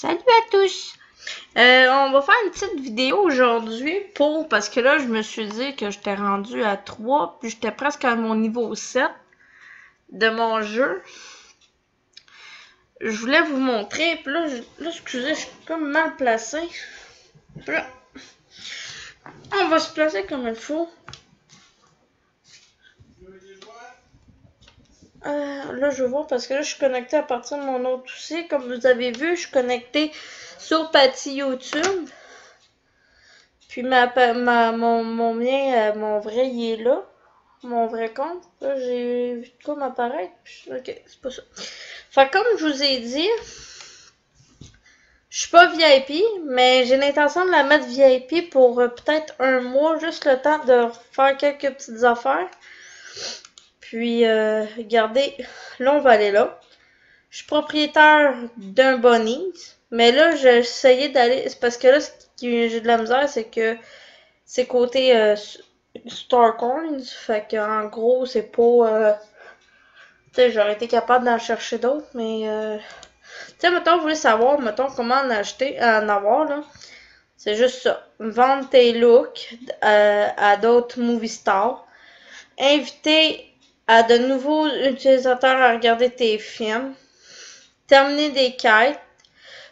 Salut à tous! On va faire une petite vidéo aujourd'hui parce que là, je me suis dit que j'étais rendu à 3, puis j'étais presque à mon niveau 7 de mon jeu. Je voulais vous montrer, puis là, excusez, je suis comme mal placée. Puis là, on va se placer comme il faut. Là, je vais voir parce que là, je suis connectée à partir de mon autre aussi. Comme vous avez vu, je suis connectée sur Patty YouTube. Puis mon mien, mon vrai, il est là. Mon vrai compte. Là, j'ai vu de quoi m'apparaître. Ok, c'est pas ça. Fait comme je vous ai dit, je suis pas VIP, mais j'ai l'intention de la mettre VIP pour peut-être un mois, juste le temps de faire quelques petites affaires. Puis, regardez, là, on va aller là. Je suis propriétaire d'un Bonnie's, mais là, j'ai essayé d'aller... C'est parce que là, ce qui j'ai de la misère, c'est que c'est côté Starcoins, fait que en gros, c'est pas... tu sais, j'aurais été capable d'en chercher d'autres, mais... tu sais, mettons, vous voulez savoir, mettons, comment en acheter, en avoir, là. C'est juste ça. Vendre tes looks à d'autres movie stars. Inviter à de nouveaux utilisateurs à regarder tes films. Terminer des quêtes.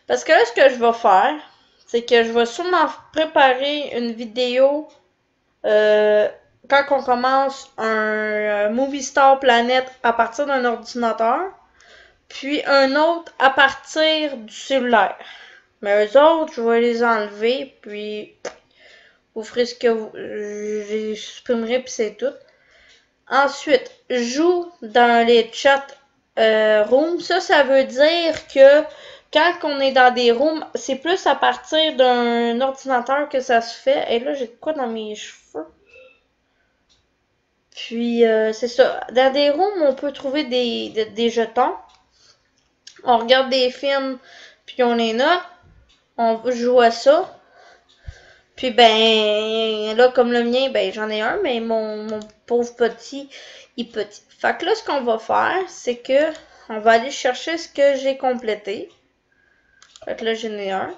Parce que là, ce que je vais faire, c'est que je vais sûrement préparer une vidéo quand on commence un Movie Star Planet à partir d'un ordinateur, puis un autre à partir du cellulaire. Mais eux autres, je vais les enlever, puis vous ferez ce que vous... Je les supprimerai, puis c'est tout. Ensuite, joue dans les chats rooms. Ça veut dire que quand on est dans des rooms, c'est plus à partir d'un ordinateur que ça se fait. Et là, j'ai quoi dans mes cheveux? Puis, c'est ça. Dans des rooms, on peut trouver des jetons. On regarde des films, puis on les note. On joue à ça. Puis, ben, là, comme le mien, ben, j'en ai un, mais mon pauvre petit, il est petit. Fait que là, ce qu'on va faire, c'est que on va aller chercher ce que j'ai complété. Fait que là, j'en ai un.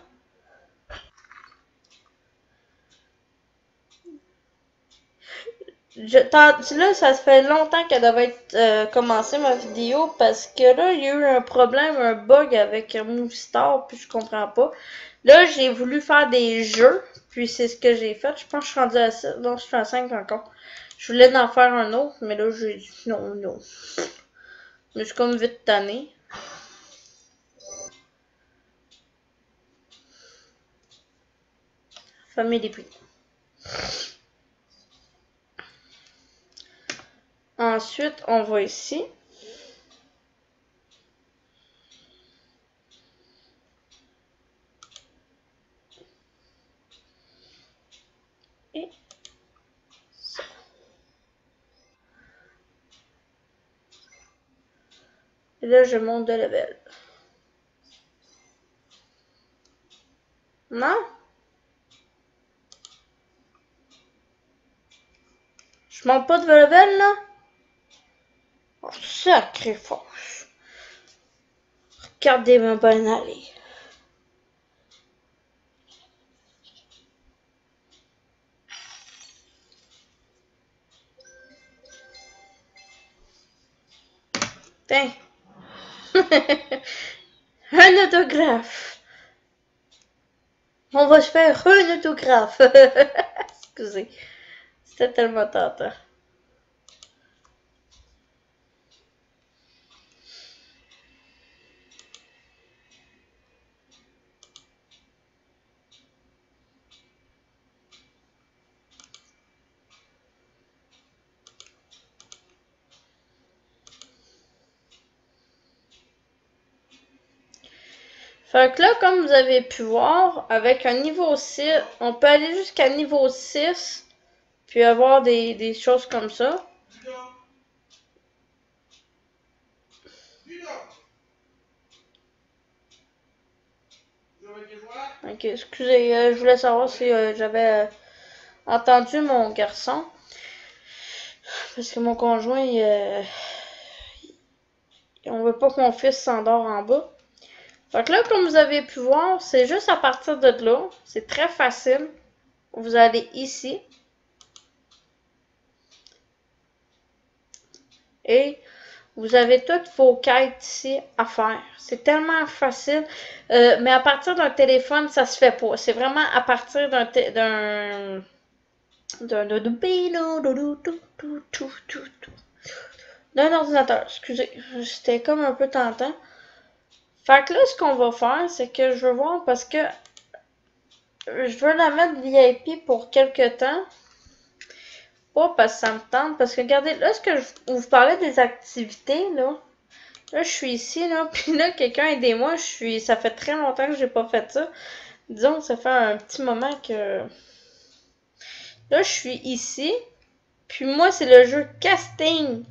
Là, ça fait longtemps qu'elle devait être commencé ma vidéo parce que là, il y a eu un problème, un bug avec Movistar, puis je comprends pas. Là, j'ai voulu faire des jeux, puis c'est ce que j'ai fait. Je pense que je suis rendue à 7, non, je suis à 5 encore. Je voulais en faire un autre, mais là, j'ai dit non. Je me suis comme vite tannée. Famille des prix. Ensuite, on va ici. Et ça. Et là, je monte de level. Non? Je monte pas de level, là? Oh, sacré force. Regardez-moi bien aller. Tiens. Un autographe. On va se faire un autographe. Excusez. C'était tellement tentant. Fait que là, comme vous avez pu voir, avec un niveau 6, on peut aller jusqu'à niveau 6, puis avoir des choses comme ça. Ok, excusez, je voulais savoir si j'avais entendu mon garçon. Parce que mon conjoint, on veut pas que mon fils s'endort en bas. Fait que là, comme vous avez pu voir, c'est juste à partir de là. C'est très facile. Vous allez ici. Et vous avez toutes vos quêtes ici à faire. C'est tellement facile. Mais à partir d'un téléphone, ça se fait pas. C'est vraiment à partir d'un ordinateur. Excusez, c'était comme un peu tentant. Fait que là, ce qu'on va faire, c'est que je veux voir parce que je veux la mettre VIP pour quelques temps. Pas parce que ça me tente. Parce que regardez, là, ce que je vous parlais des activités, là. Là, je suis ici, là. Puis là, quelqu'un aidez-moi. Ça fait très longtemps que j'ai pas fait ça. Disons que ça fait un petit moment que. Là, je suis ici. Puis moi, c'est le jeu casting.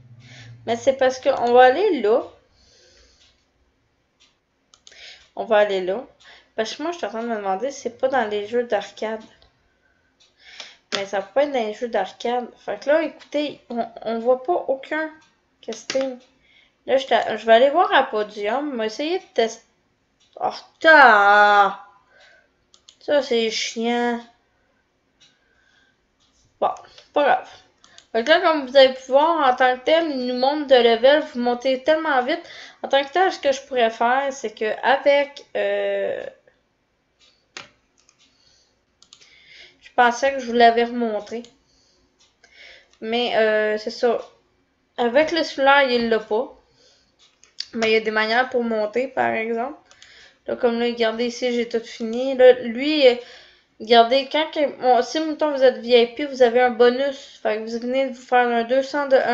Mais c'est parce qu'on va aller là. On va aller là. Parce que moi, je suis en train de me demander si c'est pas dans les jeux d'arcade. Mais ça peut pas être dans les jeux d'arcade. Fait que là, écoutez, on voit pas aucun casting. Là, je vais aller voir à Podium. On va essayer de tester. Oh, ça, c'est chiant. Bon, pas grave. Fait que là, comme vous avez pu voir, en tant que tel, il nous montre de level. Vous montez tellement vite. En tant que tel, ce que je pourrais faire, c'est que avec... je pensais que je vous l'avais remonté. Mais c'est ça. Avec le cellulaire, il l'a pas. Mais il y a des manières pour monter, par exemple. Là, comme là, regardez ici, j'ai tout fini. Là, lui, regardez, bon, si, mettons, vous êtes VIP, vous avez un bonus. Fait que vous venez de vous faire un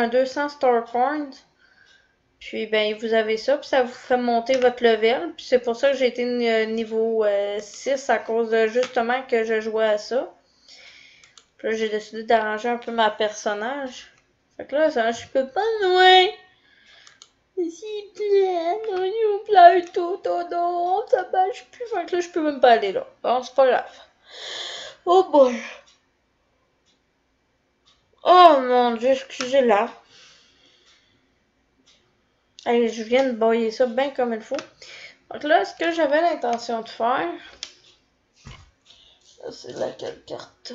200 Star Points. Puis, ben, vous avez ça, puis ça vous fait monter votre level. Puis c'est pour ça que j'ai été niveau 6 à cause de, justement, que je jouais à ça. Puis là, j'ai décidé d'arranger un peu ma personnage. Fait que là, ça, je peux pas loin. S'il plaît, non, il vous plaît tout, non, ça marche plus. Fait que là, je peux même pas aller là. Bon, c'est pas grave. Oh boy. Oh mon dieu, excusez-la. Allez, je viens de bailler ça bien comme il faut. Donc là, ce que j'avais l'intention de faire. C'est laquelle carte?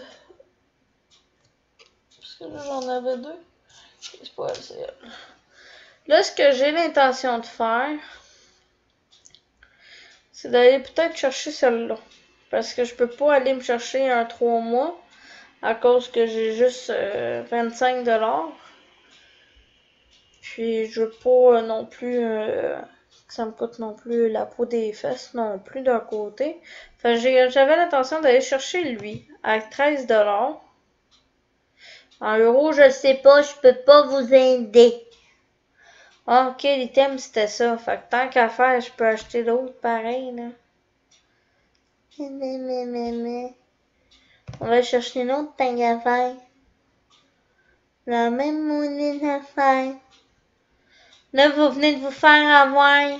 Parce que là, j'en avais deux. C'est pas elle, c'est elle. Là, ce que j'ai l'intention de faire, c'est d'aller peut-être chercher celle-là. Parce que je peux pas aller me chercher un 3 mois à cause que j'ai juste 25$. Puis je veux pas non plus que ça me coûte non plus la peau des fesses non plus d'un côté. Fait j'avais l'intention d'aller chercher lui à 13$. En euros, je sais pas, je peux pas vous aider. Ah, ok, l'item c'était ça. Fait que tant qu'à faire, je peux acheter l'autre pareil, là. On va chercher une autre tant qu'à faire. La même monnaie d'affaires. Là, vous venez de vous faire avoir.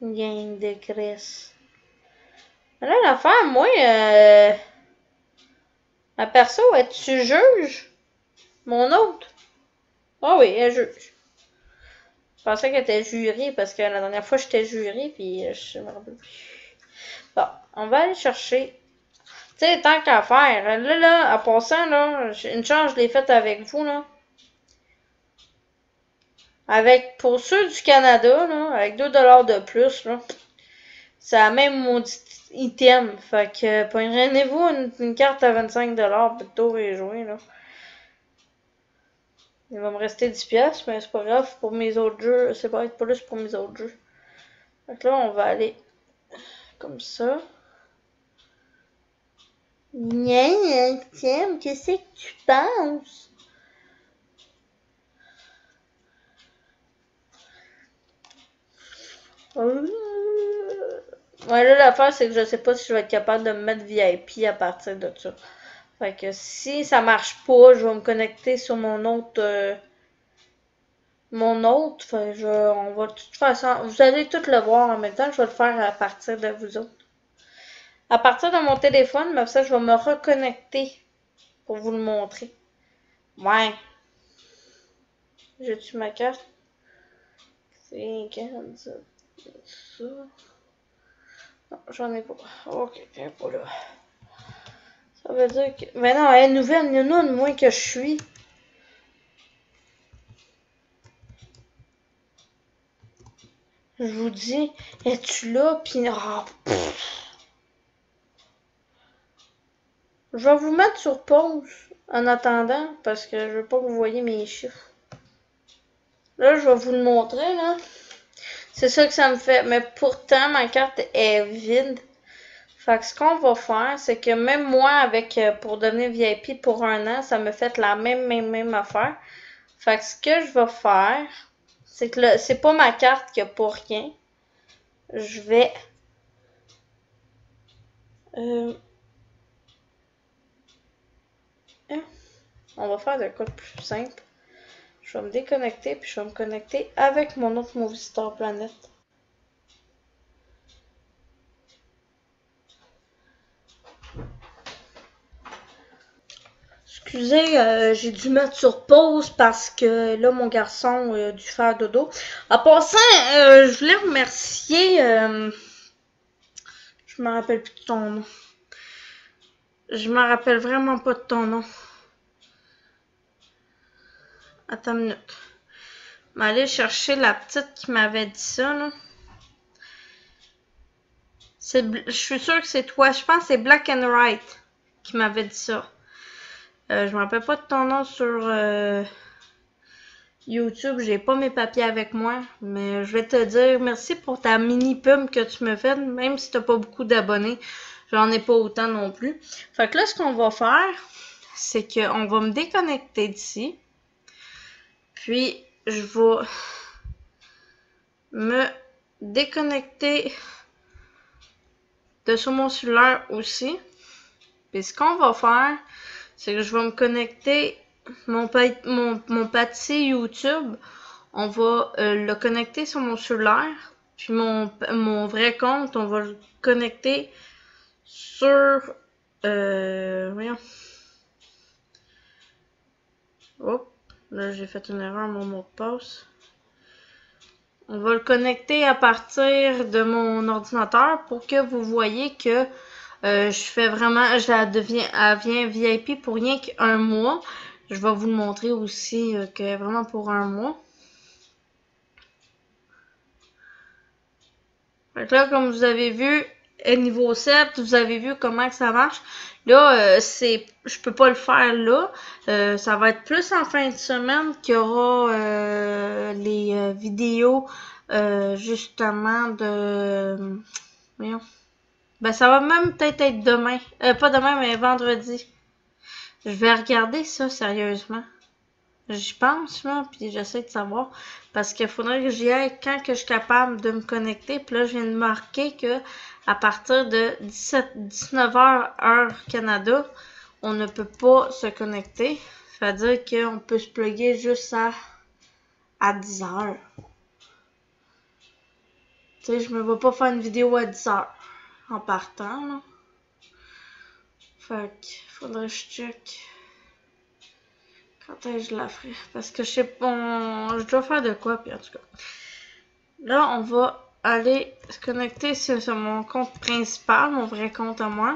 Gang de Chris. Là, l'affaire, moi, ma perso, es-tu juge? Mon autre? Ah oui, elle juge. Je pensais qu'elle était jurée parce que la dernière fois, j'étais jurée, puis je me rappelle plus. Bon, on va aller chercher. Tu sais, tant qu'à faire. Là, en passant, là, une chance, je l'ai faite avec vous, là. Pour ceux du Canada, là, avec 2$ de plus, là. C'est la même maudite item. Fait que, prenez-vous une carte à 25$ plutôt et jouer, là. Il va me rester 10$, mais c'est pas grave pour mes autres jeux. C'est pas être plus pour mes autres jeux. Donc là, on va aller comme ça. Tiens, Tim, qu'est-ce que tu penses? Ouais, là, l'affaire, c'est que je sais pas si je vais être capable de me mettre VIP à partir de ça. Fait que si ça marche pas, je vais me connecter sur mon autre. On va de toute façon. Vous allez tout le voir en même temps. Je vais le faire à partir de vous autres. À partir de mon téléphone, mais ça, je vais me reconnecter pour vous le montrer. Ouais. J'ai-tu ma carte? C'est 47. Ça. Non, j'en ai pas. Ok, j'en ai pas là. Ça veut dire que. Mais non, elle est nouvelle, il y en a une moins que je suis. Je vous dis, es-tu là? Pis. Oh, je vais vous mettre sur pause en attendant parce que je veux pas que vous voyez mes chiffres. Là, je vais vous le montrer, là. C'est ça que ça me fait. Mais pourtant, ma carte est vide. Fait que ce qu'on va faire, c'est que même moi, avec pour devenir VIP pour un an, ça me fait la même affaire. Fait que ce que je vais faire, c'est que c'est pas ma carte qui a pour rien. Je vais... on va faire de quoi de plus simple. Je vais me déconnecter, puis je vais me connecter avec mon autre Movie Star Planet. Excusez, j'ai dû mettre sur pause parce que là, mon garçon a dû faire dodo. En passant, je voulais remercier... je me rappelle plus de ton nom. Je me rappelle vraiment pas de ton nom. Attends une minute. Je vais aller chercher la petite qui m'avait dit ça, là. Je suis sûre que c'est toi. Je pense que c'est Black and White qui m'avait dit ça. Je me rappelle pas de ton nom sur YouTube. J'ai pas mes papiers avec moi. Mais je vais te dire merci pour ta mini pub que tu me fais. Même si t'as pas beaucoup d'abonnés. J'en ai pas autant non plus. Fait que là, ce qu'on va faire, c'est qu'on va me déconnecter d'ici. Puis, je vais me déconnecter de sur mon cellulaire aussi. Puis ce qu'on va faire, c'est que je vais me connecter mon pâtissier YouTube. On va le connecter sur mon cellulaire. Puis mon vrai compte, on va le connecter sur... voyons. Hop, là j'ai fait une erreur, mon mot de passe. On va le connecter à partir de mon ordinateur pour que vous voyez que je fais vraiment, elle vient VIP pour rien qu'un mois. Je vais vous le montrer aussi que vraiment pour un mois. Fait que là, comme vous avez vu, niveau 7, vous avez vu comment que ça marche. Là, je peux pas le faire là. Ça va être plus en fin de semaine qu'il y aura les vidéos justement de... Voyons. Ben, ça va même peut-être être demain. Pas demain, mais vendredi. Je vais regarder ça sérieusement. J'y pense, là, puis j'essaie de savoir. Parce qu'il faudrait que j'y aille quand que je suis capable de me connecter. Puis là, je viens de marquer que à partir de 19h heure Canada, on ne peut pas se connecter. Ça veut dire qu'on peut se plugger juste à 10h. Tu sais, je me vais pas faire une vidéo à 10h en partant, là. Fait que faudrait que je check. Quand est-ce que je la ferai? Parce que je sais pas, je dois faire de quoi, puis en tout cas. Là, on va aller se connecter sur mon compte principal, mon vrai compte à moi.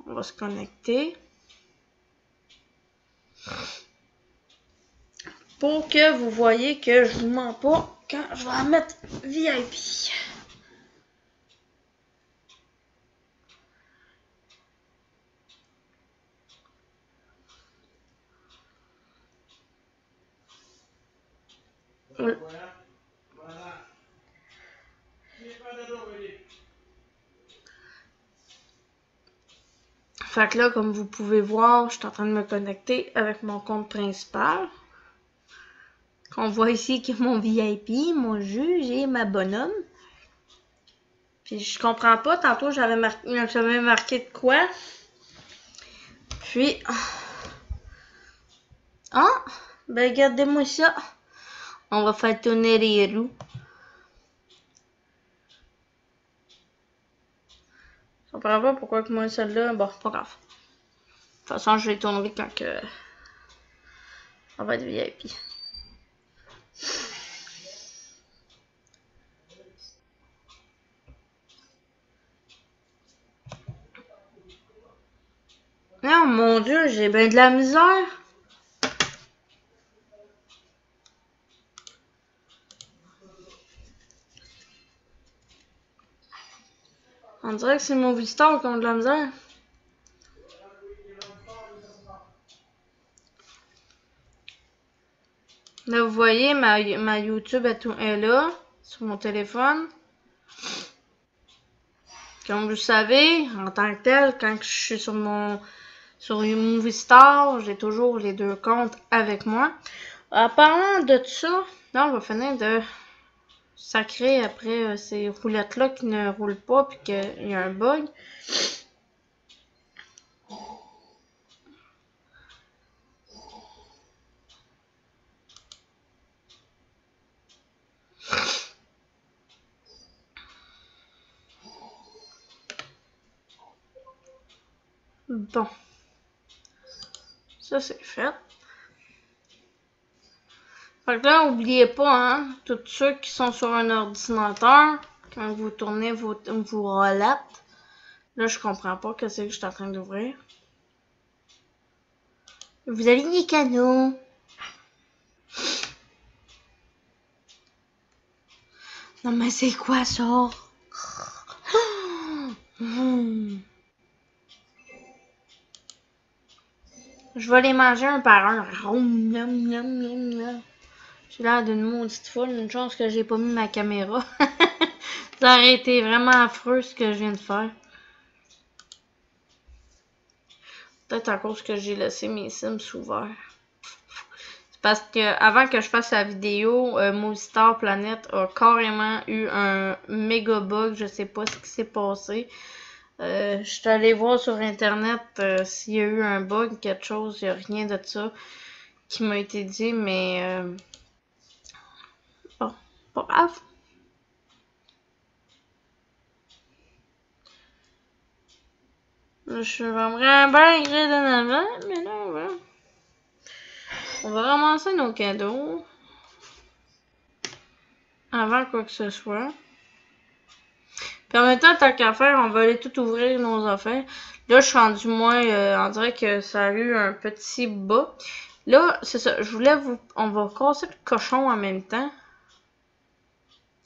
On va se connecter. Pour que vous voyez que je vous mens pas quand je vais en mettre VIP. Fait que là, comme vous pouvez voir, je suis en train de me connecter avec mon compte principal. On voit ici que mon VIP, mon juge et ma bonhomme. Puis je comprends pas, tantôt j'avais marqué de quoi. Puis... Ah! Ben regardez-moi ça. On va faire tourner les roues. Je comprends pas pourquoi que moi celle-là... Bon, pas grave. De toute façon, je les tournerai quand que... On va être VIP. Non, mon Dieu, j'ai bien de la misère. On dirait que c'est mon Vistar qui a de la misère. Là, vous voyez, ma YouTube est là, sur mon téléphone. Comme vous le savez, en tant que tel, quand je suis sur mon Movistar, j'ai toujours les deux comptes avec moi. En parlant de ça, là, on va finir de sacrer après ces roulettes-là qui ne roulent pas puis qu'il y a un bug. Bon. Ça, c'est fait. Fait que là, n'oubliez pas, hein, tous ceux qui sont sur un ordinateur, quand vous tournez vos roulettes, là, je comprends pas que c'est que je suis en train d'ouvrir. Vous avez des canaux. Non, mais c'est quoi ça? Je vais les manger un par un. J'ai l'air d'une maudite folle. Une chance que j'ai pas mis ma caméra. Ça aurait été vraiment affreux ce que je viens de faire. Peut-être à cause que j'ai laissé mes Sims ouverts. C'est parce que avant que je fasse la vidéo, Movistar Planet a carrément eu un méga bug. Je sais pas ce qui s'est passé. Je suis allée voir sur internet s'il y a eu un bug, quelque chose. Il n'y a rien de ça qui m'a été dit, mais bon, pas grave. Je suis vraiment bien gré de avant, mais là, on va ramasser nos cadeaux avant quoi que ce soit. Puis en même temps, tant qu'à faire, on va aller tout ouvrir nos affaires. Là, je suis rendu moins, on dirait que ça a eu un petit bas. Là, c'est ça, je voulais on va casser le cochon en même temps.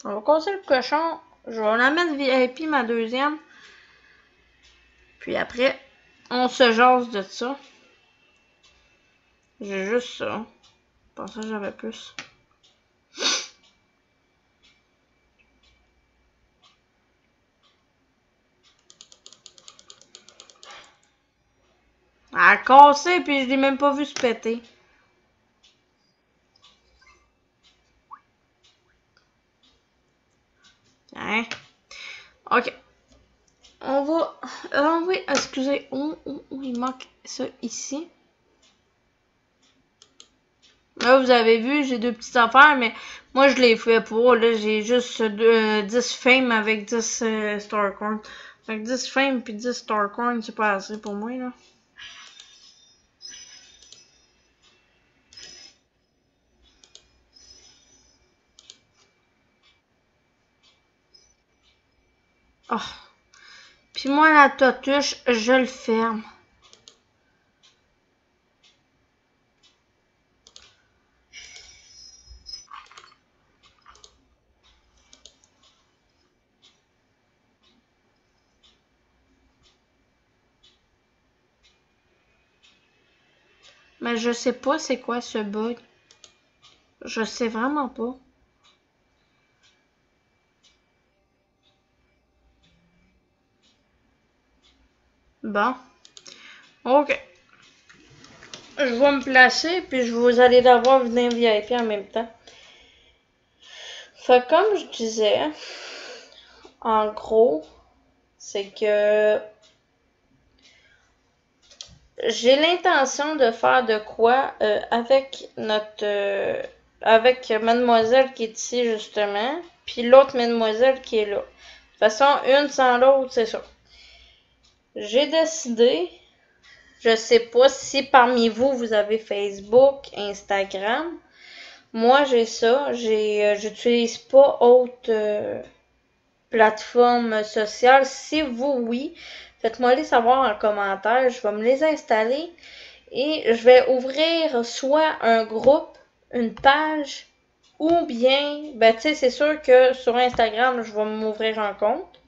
On va casser le cochon. Je vais la mettre VIP, ma deuxième. Puis après, on se jase de ça. J'ai juste ça. Je pensais que j'avais plus. Elle a cassé, puis je l'ai même pas vu se péter. Hein? Ok. On va... Ah oui, excusez. Il manque ça ici. Là, vous avez vu, j'ai deux petites affaires, mais moi, je les fais pas. Là, j'ai juste 10 fame avec 10 Starcoin. Fait que 10 fame puis 10 Starcoin, c'est pas assez pour moi, là. Oh. Puis moi, la totuche, je le ferme. Mais je sais pas c'est quoi ce bug. Je sais vraiment pas. Bon. Ok. Je vais me placer, puis vous allez l'avoir venir VIP en même temps. Fait comme je disais, en gros, c'est que j'ai l'intention de faire de quoi avec avec mademoiselle qui est ici justement, puis l'autre mademoiselle qui est là. De toute façon, une sans l'autre, c'est ça. J'ai décidé Je sais pas si parmi vous, vous avez Facebook, Instagram. Moi, j'ai ça. J'utilise pas autre plateforme sociale. Si vous, oui, faites-moi les savoir en commentaire. Je vais me les installer et je vais ouvrir soit un groupe, une page, ou bien, ben tu sais, c'est sûr que sur Instagram, je vais m'ouvrir un compte.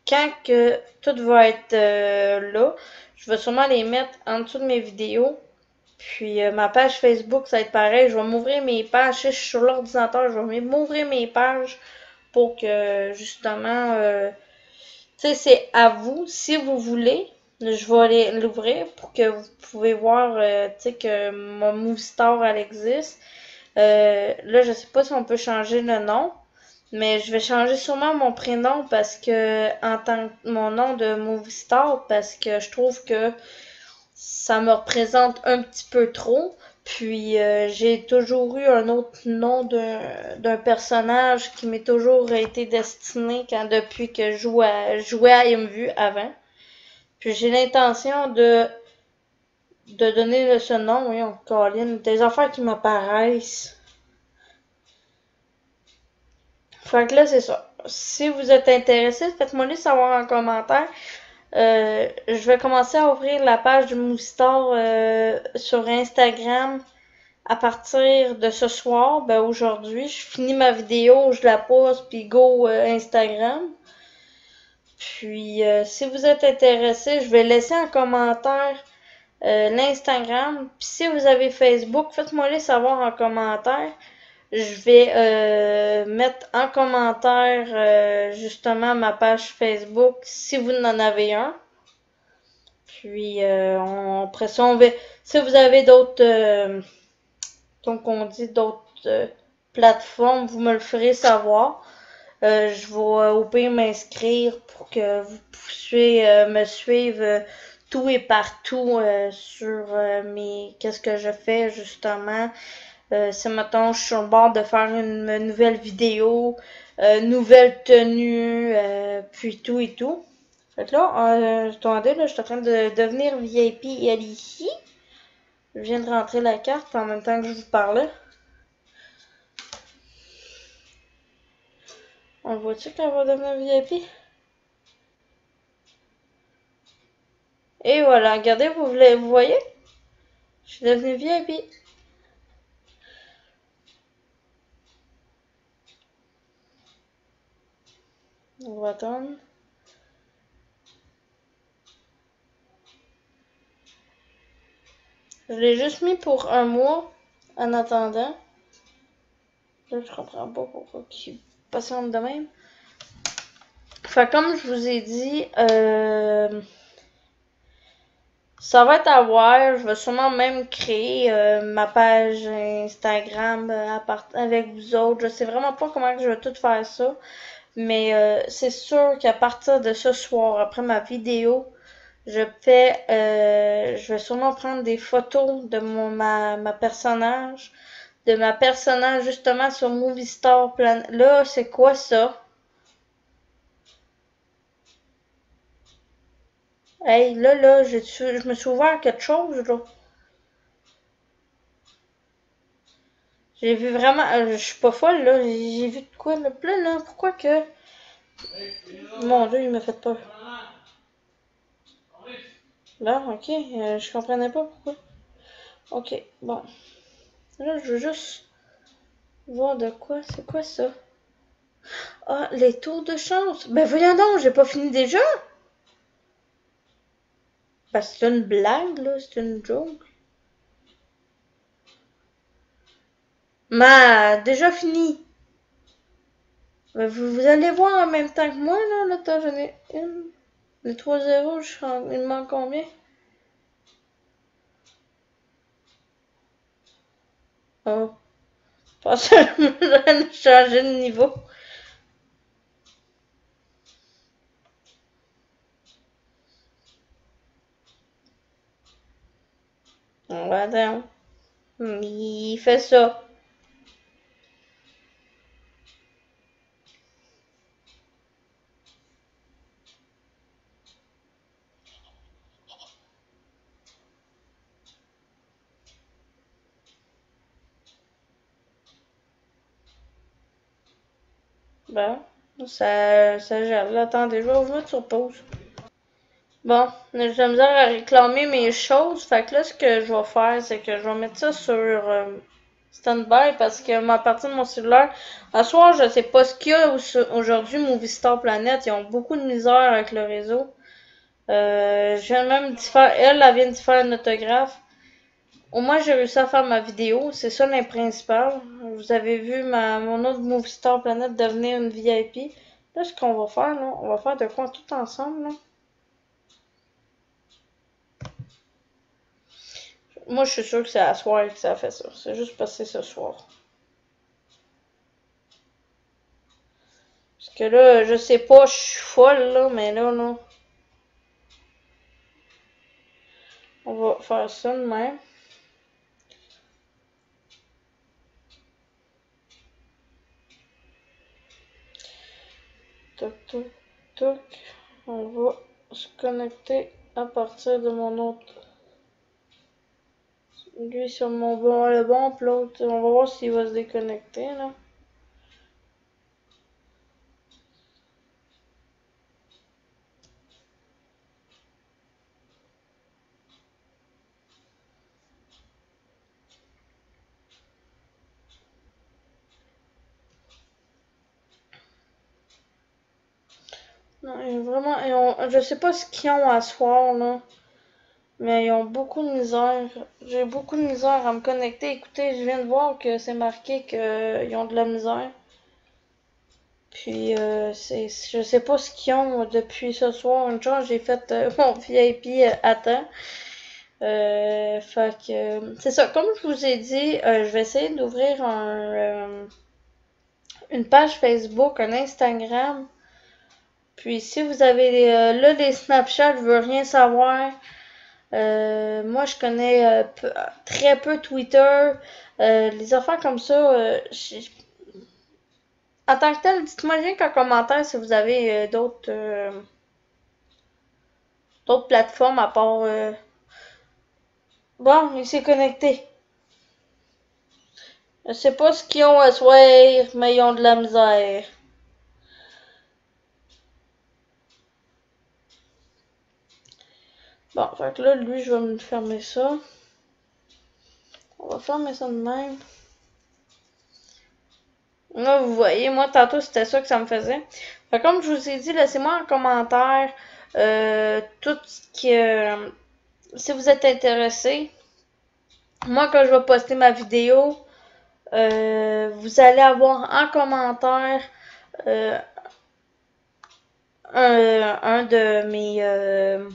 Quand que tout va être là, je vais sûrement les mettre en dessous de mes vidéos. Puis ma page Facebook, ça va être pareil. Je vais m'ouvrir mes pages. Si je suis sur l'ordinateur, je vais m'ouvrir mes pages pour que justement, tu sais, c'est à vous. Si vous voulez, je vais aller l'ouvrir pour que vous pouvez voir, tu sais, que mon Movie Star, elle existe. Là, je sais pas si on peut changer le nom. Mais je vais changer sûrement mon prénom parce que en tant que mon nom de Movie Star parce que je trouve que ça me représente un petit peu trop. Puis j'ai toujours eu un autre nom d'un personnage qui m'est toujours été destiné depuis que je jouais à MVU avant. Puis j'ai l'intention de donner ce nom, oui, on Colin, des affaires qui m'apparaissent. Fait que là, c'est ça. Si vous êtes intéressé, faites-moi le savoir en commentaire. Je vais commencer à ouvrir la page du Moustar sur Instagram à partir de ce soir. Ben aujourd'hui, je finis ma vidéo, je la pose, puis go Instagram. Puis si vous êtes intéressé, je vais laisser en commentaire l'Instagram. Puis si vous avez Facebook, faites-moi le savoir en commentaire. Je vais mettre en commentaire justement ma page Facebook si vous en avez un. Puis après ça, on va. Si vous avez d'autres donc on dit d'autres plateformes, vous me le ferez savoir. Je vais au pire m'inscrire pour que vous puissiez me suivre tout et partout sur mes qu'est-ce que je fais justement. Si mettons je suis sur le bord de faire une nouvelle vidéo, nouvelle tenue, puis tout et tout. Fait que là, attendez, là, je suis en train de devenir VIP ici. Je viens de rentrer la carte en même temps que je vous parlais. On le voit-tu quand on va devenir VIP? Et voilà, regardez, vous voyez? Je suis devenue VIP. On va attendre. Je l'ai juste mis pour un mois en attendant. Là, je comprends pas pourquoi il patiente de même. Fait comme je vous ai dit, ça va être à voir. Je vais sûrement même créer ma page Instagram avec vous autres. Je sais vraiment pas comment je vais tout faire ça. Mais c'est sûr qu'à partir de ce soir, après ma vidéo, je vais sûrement prendre des photos de ma personnage. De ma personnage justement sur Movie Star Plan. Là, c'est quoi ça? Hey, là, je me suis ouvert quelque chose, là. J'ai vu vraiment, je suis pas folle, là. J'ai vu de quoi, là, pourquoi que... Mon Dieu, il m'a fait peur. Là, ok, je comprenais pas pourquoi. Ok, bon. Là, je veux juste voir de quoi, c'est quoi ça? Ah, les tours de chance. Ben voyons donc, j'ai pas fini déjà. Ben c'est une blague, là, c'est une joke. Déjà fini. Ben, vous allez voir en même temps que moi, là, attends, j'en ai une. Les 3 zéros, il me manque combien? Oh, je pense que je vais changer de niveau. Attends. Il fait ça. Ben, ça gèle. Là, attendez, je vais vous mettre sur pause. Bon, j'ai la misère à réclamer mes choses. Fait que là, ce que je vais faire, c'est que je vais mettre ça sur stand-by parce que ma partie de mon cellulaire, à soir, je sais pas ce qu'il y a aujourd'hui, Movie Star Planet. Ils ont beaucoup de misère avec le réseau. Je viens même d'y faire, elle vient d'y faire un autographe. Au moins, j'ai réussi à faire ma vidéo. C'est ça le principal. Vous avez vu mon autre Movie Star Planet devenir une VIP. Là, ce qu'on va faire, là, on va faire de quoi tout ensemble, là. Moi, je suis sûre que c'est à soir que ça a fait ça. C'est juste passé ce soir. Parce que là, je sais pas, je suis folle, là, mais là, non. On va faire ça de même. Toc, toc, toc. On va se connecter à partir de mon autre. Lui sur mon bon, le bon, puis l'autre, on va voir s'il va se déconnecter, là. Non, vraiment, je sais pas ce qu'ils ont à soir, là. Mais ils ont beaucoup de misère. J'ai beaucoup de misère à me connecter. Écoutez, je viens de voir que c'est marqué qu'ils ont de la misère. Puis, je sais pas ce qu'ils ont depuis ce soir. Une chance, j'ai fait mon VIP à temps. Fait que, c'est ça. Comme je vous ai dit, je vais essayer d'ouvrir une page Facebook, un Instagram. Puis, si vous avez là les Snapchat, je veux rien savoir. Moi, je connais très peu Twitter. Les affaires comme ça, en tant que tel, dites-moi rien qu'en commentaire si vous avez d'autres plateformes à part. Bon, il s'est connecté. Je sais pas ce qu'ils ont à soir, mais ils ont de la misère. Bon, fait que là, lui, je vais me fermer ça. On va fermer ça de même. Là, vous voyez, moi, tantôt, c'était ça que ça me faisait. Fait que comme je vous ai dit, laissez-moi en commentaire tout ce qui... si vous êtes intéressé. Moi, quand je vais poster ma vidéo, vous allez avoir en commentaire euh, un de mes...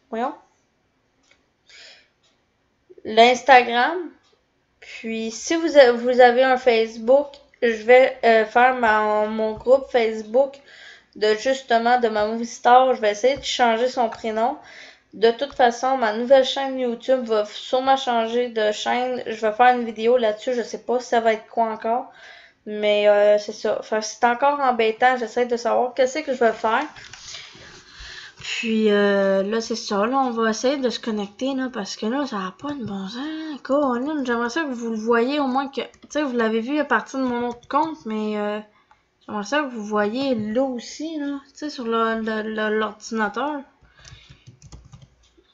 voyons. L'Instagram. Puis, si vous avez un Facebook, je vais faire mon groupe Facebook de justement de ma Movie Star. Je vais essayer de changer son prénom. De toute façon, ma nouvelle chaîne YouTube va sûrement changer de chaîne. Je vais faire une vidéo là-dessus. Je sais pas si ça va être quoi encore. Mais c'est ça. Enfin, c'est encore embêtant. J'essaie de savoir qu'est-ce que je vais faire. Puis là, c'est ça. Là, on va essayer de se connecter, là, parce que là, ça n'a pas de bon sens. Colin, j'aimerais ça que vous le voyez au moins que... Tu sais, vous l'avez vu à partir de mon autre compte, mais j'aimerais ça que vous voyez là aussi, là. Tu sais, sur l'ordinateur.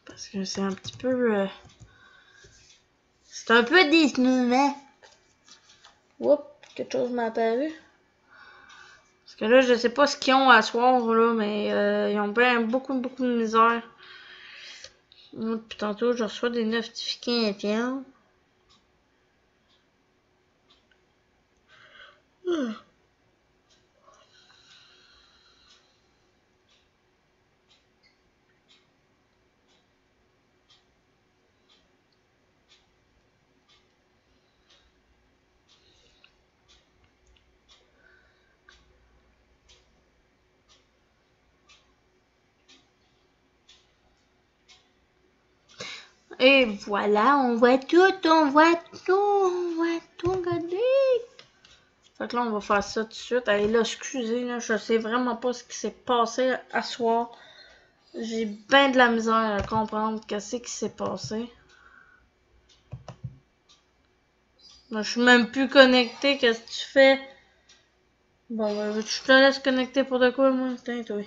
Parce que c'est un petit peu... c'est un peu décevant. Oups, quelque chose m'a apparu. Parce que là, je sais pas ce qu'ils ont à soir, là, mais ils ont bien beaucoup de misère. Puis tantôt, je reçois des notifications. Et voilà, on voit tout, regardez. Fait que là, on va faire ça tout de suite. Allez, là, excusez, là, je sais vraiment pas ce qui s'est passé à soir. J'ai bien de la misère à comprendre qu'est-ce qui s'est passé. Moi, je suis même plus connectée, qu'est-ce que tu fais? Bon, ben, je te laisse connecter pour de quoi, moi? Tiens, toi.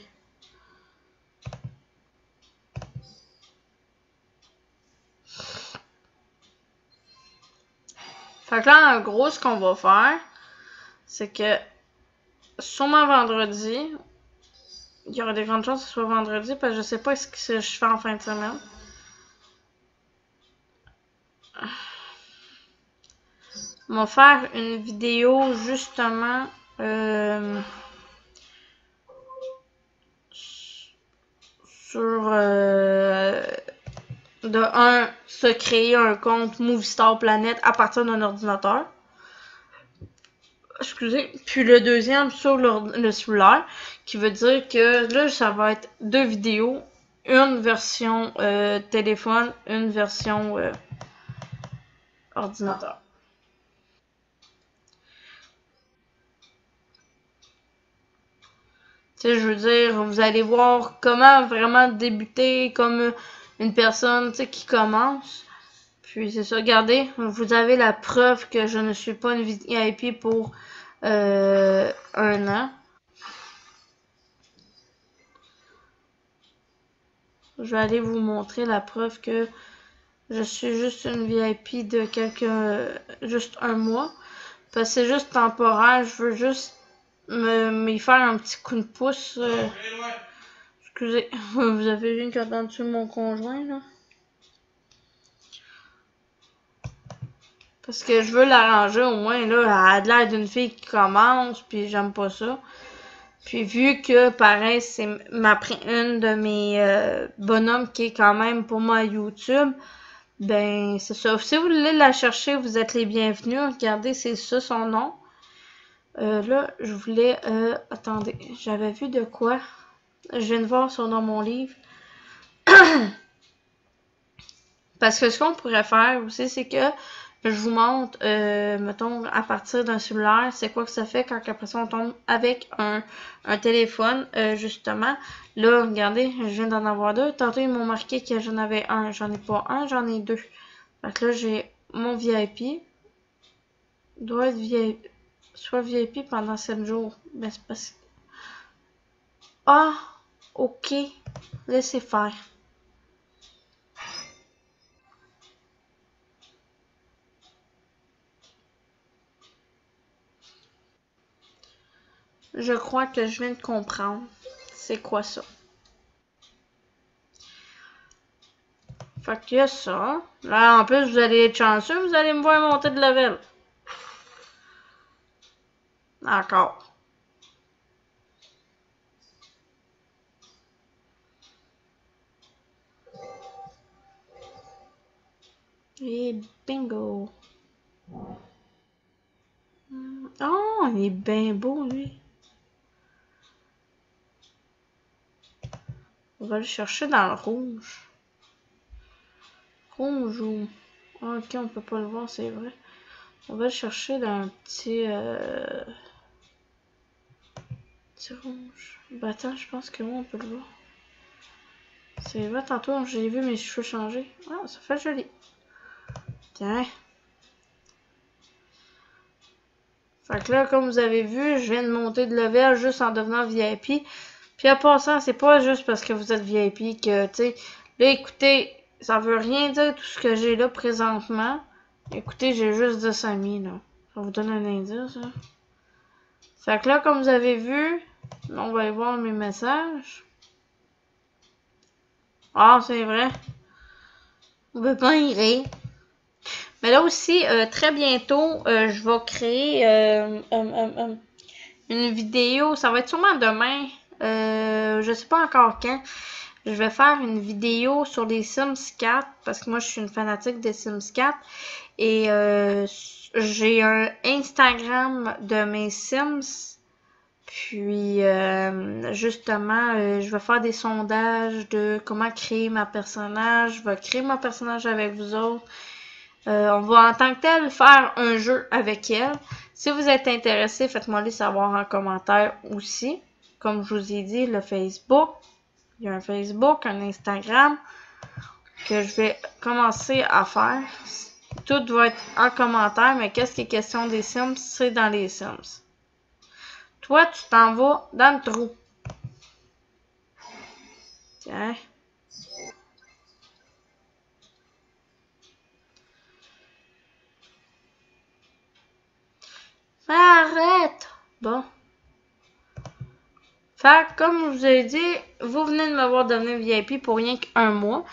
Fait que là, en gros, ce qu'on va faire, c'est que sûrement vendredi, il y aura des grandes chances que ce soit vendredi, parce que je sais pas ce que je fais en fin de semaine. On va faire une vidéo justement sur se créer un compte Movistar Planet à partir d'un ordinateur. Excusez. Puis le deuxième sur le cellulaire, qui veut dire que là, ça va être 2 vidéos. Une version téléphone, une version ordinateur. Tu sais, je veux dire, vous allez voir comment vraiment débuter comme une personne, tu sais, qui commence. Puis c'est ça, regardez, vous avez la preuve que je ne suis pas une VIP pour 1 an. Je vais aller vous montrer la preuve que je suis juste une VIP de juste 1 mois. Parce que c'est juste temporaire, je veux juste m'y faire un petit coup de pouce. Excusez, vous avez vu qu'il y a en dessous de mon conjoint, là? Parce que je veux l'arranger au moins, là. Elle a l'air d'une fille qui commence, puis j'aime pas ça. Puis vu que, pareil, c'est une de mes bonhommes qui est quand même pour moi YouTube, ben c'est ça. Si vous voulez la chercher, vous êtes les bienvenus. Regardez, c'est ça son nom. Là, je voulais... attendez, j'avais vu de quoi? Je viens de voir ça dans mon livre. Parce que ce qu'on pourrait faire aussi, c'est que je vous montre, mettons, à partir d'un cellulaire, c'est quoi que ça fait quand après ça on tombe avec un téléphone, justement. Là, regardez, je viens d'en avoir 2. Tantôt, ils m'ont marqué que j'en avais un. J'en ai pas un, j'en ai 2. Fait que là, j'ai mon VIP. Doit être VIP. Soit VIP pendant 7 jours. Ben, c'est parce que... Ah! Ok. Laissez faire. Je crois que je viens de comprendre. C'est quoi ça? Fait qu'il y a ça. Là, en plus, vous allez être chanceux, vous allez me voir monter de level. D'accord. Et bingo. Oh, il est bien beau, lui. On va le chercher dans le rouge. Rouge ou... Ok, on peut pas le voir, c'est vrai. On va le chercher dans un petit... petit rouge. Bah attends, je pense que moi, on peut le voir. C'est vrai, tantôt, j'ai vu mes cheveux changer. Ah, ça fait joli. Tiens. Fait que là, comme vous avez vu, je viens de monter de level juste en devenant VIP. Puis en passant, c'est pas juste parce que vous êtes VIP que, tu sais... Là, écoutez, ça veut rien dire tout ce que j'ai là présentement. Écoutez, j'ai juste 10 amis, là. Ça vous donne un indice, là. Fait que là, comme vous avez vu, on va aller voir mes messages. Ah, c'est vrai. On peut pas y rire. Mais là aussi, très bientôt, je vais créer une vidéo. Ça va être sûrement demain. Je sais pas encore quand. Je vais faire une vidéo sur les Sims 4 parce que moi, je suis une fanatique des Sims 4. Et j'ai un Instagram de mes Sims. Puis, justement, je vais faire des sondages de comment créer ma personnage. Je vais créer mon personnage avec vous autres. On va en tant que tel faire un jeu avec elle. Si vous êtes intéressé, faites-moi le savoir en commentaire aussi. Comme je vous ai dit, le Facebook. Il y a un Facebook, un Instagram que je vais commencer à faire. Tout va être en commentaire, mais qu'est-ce qui est question des Sims, c'est dans les Sims. Toi, tu t'en vas dans le trou. Tiens. Arrête! Bon. Fait que, comme je vous ai dit, vous venez de me voir devenir VIP pour rien qu'un mois.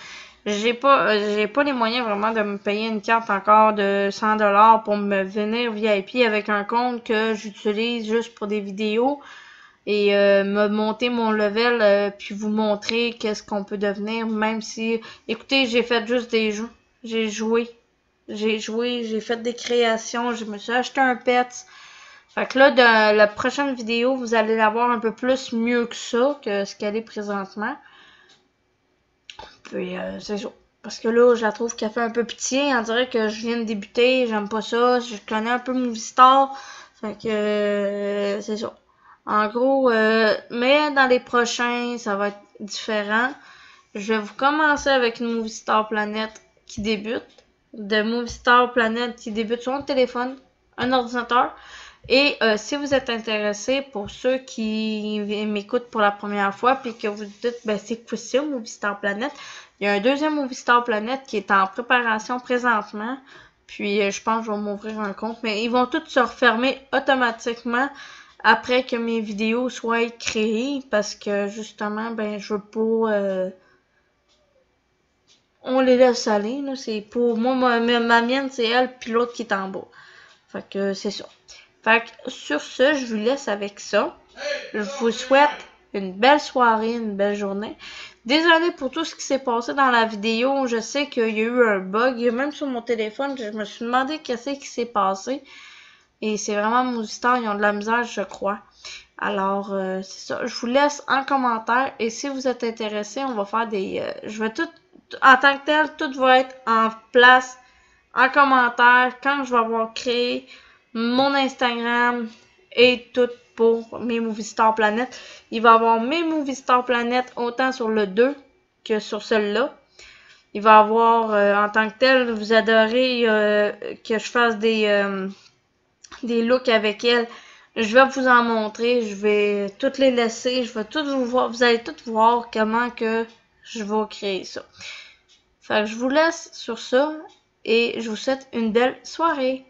J'ai pas les moyens vraiment de me payer une carte encore de 100$ pour me venir VIP avec un compte que j'utilise juste pour des vidéos et me monter mon level puis vous montrer qu'est-ce qu'on peut devenir, même si, écoutez, j'ai fait juste des jeux. J'ai joué, j'ai fait des créations, je me suis acheté un pet. Fait que là, dans la prochaine vidéo, vous allez la voir un peu plus mieux que ça, que ce qu'elle est présentement. Puis, c'est ça. Parce que là, je la trouve qu'elle fait un peu pitié. On dirait que je viens de débuter, j'aime pas ça. Je connais un peu Movistar. Fait que, c'est ça. En gros, mais dans les prochains, ça va être différent. Je vais vous commencer avec une Movistar Planet qui débute. De Movistar Planet qui débute sur un téléphone, un ordinateur. Et si vous êtes intéressé, pour ceux qui m'écoutent pour la première fois, puis que vous dites, ben c'est quoi ça, Movistar Planet? Il y a un deuxième Movistar Planet qui est en préparation présentement. Puis je pense que je vais m'ouvrir un compte. Mais ils vont tous se refermer automatiquement après que mes vidéos soient créées. Parce que justement, ben je veux pas... on les laisse aller, là. C'est pour moi, ma mienne, c'est elle, puis l'autre qui est en bas. Fait que c'est ça. Fait que sur ce, je vous laisse avec ça. Je vous souhaite une belle soirée, une belle journée. Désolée pour tout ce qui s'est passé dans la vidéo. Je sais qu'il y a eu un bug. Même sur mon téléphone, je me suis demandé qu'est-ce qui s'est passé. Et c'est vraiment Movistar, ils ont de la misère, je crois. Alors, c'est ça. Je vous laisse en commentaire. Et si vous êtes intéressé, on va faire des... je vais tout... En tant que tel, tout va être en place en commentaire quand je vais avoir créé mon Instagram et tout pour mes Movistar Planet. Il va y avoir mes Movistar Planet autant sur le 2 que sur celui-là. Il va y avoir, en tant que tel, vous adorez que je fasse des looks avec elle. Je vais vous en montrer. Je vais toutes les laisser. Je vais toutes vous voir. Vous allez toutes voir comment que je vais créer ça. Fait que je vous laisse sur ça et je vous souhaite une belle soirée.